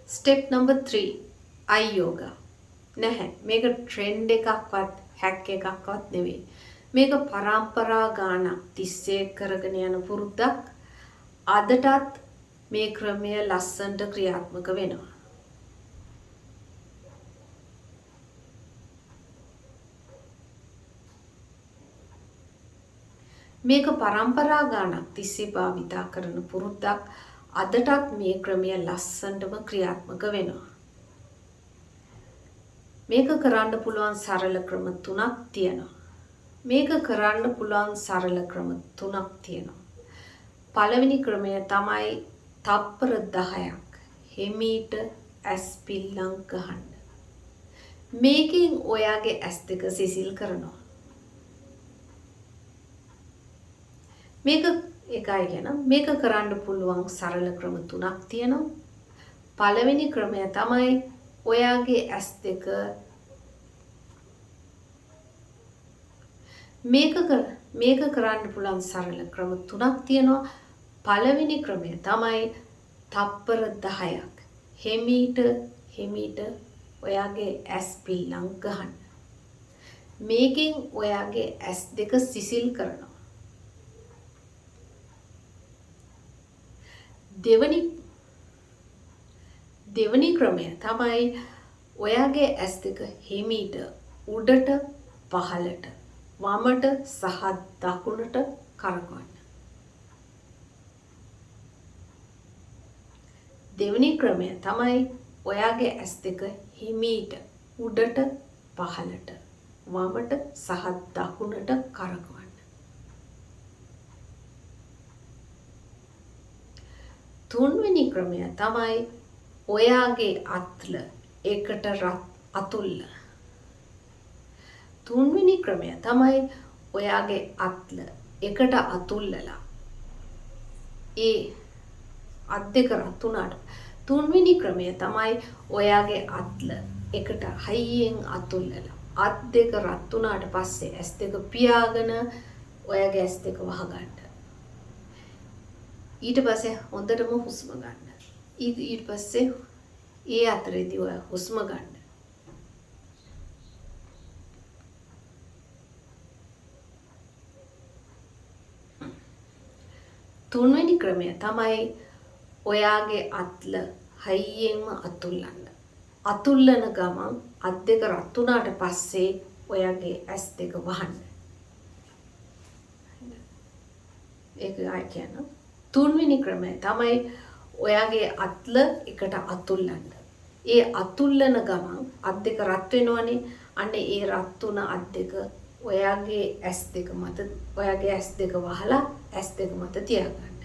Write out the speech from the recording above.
Step number 3 eye yoga. නැහැ. මේක trend එකක්වත් හැක් එකක්වත් නෙවෙයි. මේක පරම්පරා ගානක් තිස්සේ කරගෙන යන පුරුද්දක්. අදටත් මේ ක්‍රමය ලස්සනට ක්‍රියාත්මක වෙනවා. මේක පරම්පරා ගානක් තිස්සේ භාවිතා කරන පුරුද්දක්. අදටත් මේ ක්‍රමය ලස්සනටම ක්‍රියාත්මක වෙනවා. මේක කරන්න පුළුවන් සරල ක්‍රම 3ක් තියෙනවා. මේක කරන්න පුළුවන් සරල ක්‍රම 3ක් තියෙනවා. පළවෙනි ක්‍රමය තමයි තප්පර 10ක් හිමීට ඇස් පිල්ලම් ගහන්න. මේකෙන් ඔයාගේ ඇස් දෙක සිසිල් කරනවා. මේක එකයි කියන මේක කරන්න පුළුවන් සරල ක්‍රම 3ක් තියෙනවා. පළවෙනි ක්‍රමය තමයි ඔයාගේ ඇස් දෙක මේක කරන්න පුළුවන් සරල ක්‍රම 3ක් තියෙනවා. පළවෙනි ක්‍රමය තමයි තප්පර 10ක් හිමීට ඔයාගේ ඇස් පිල්ලම් ගහන්න. මේකෙන් ඔයාගේ ඇස් දෙක සිසිල් කරනවා. දෙවනි ක්‍රමය තමයි ඔයාගේ ඇස් දෙක හිමීට උඩට පහළට වමට සහ දකුණට කරකවන්න. දෙවනි ක්‍රමය තමයි ඔයාගේ ඇස් දෙක හිමීට උඩට පහළට වමට සහ දකුණට කරකවන්න. තුන්වෙනි ක්‍රමය තමයි ඔයාගේ අත්ල එකට අතුල්ල. තුන්වෙනි ක්‍රමය තමයි ඔයාගේ අත්ල එකට අතුල්ලලා ඒ අත් දෙක රත් වුණාට තුන්වෙනි ක්‍රමය තමයි ඔයාගේ අත්ල එකට හයියෙන් අතුල්ලලා අත් දෙක රත් වුණාට පස්සේ ඇස් දෙක පියාගෙන ඔයාගේ ඇස් දෙක වහගන්න. ඊට පස්සේ හොඳටම හුස්ම ගන්න. ඊට පස්සේ ඒ අතරේදී ඔය හුස්ම ගන්න. තුන්වෙනි ක්‍රමය තමයි ඔයාගේ අත්ල හයියෙන්ම අතුල්ලන්න. අතුල්ලන ගමන් අත් දෙක රත් වුණාට පස්සේ ඔයාගේ ඇස් දෙක වහන්න. ඒක කියන තුන්වෙනි ක්‍රමය තමයි ඔයාගේ අත්ල එකට අතුල්ලන්න. ඒ අතුල්ලන ගමන් අත් දෙක රත් වෙනවනේ. අන්න ඒ රත් වුණ අත් දෙක ඔයාගේ ඇස් දෙක මත වහලා ඇස් දෙක මත තියාගන්න.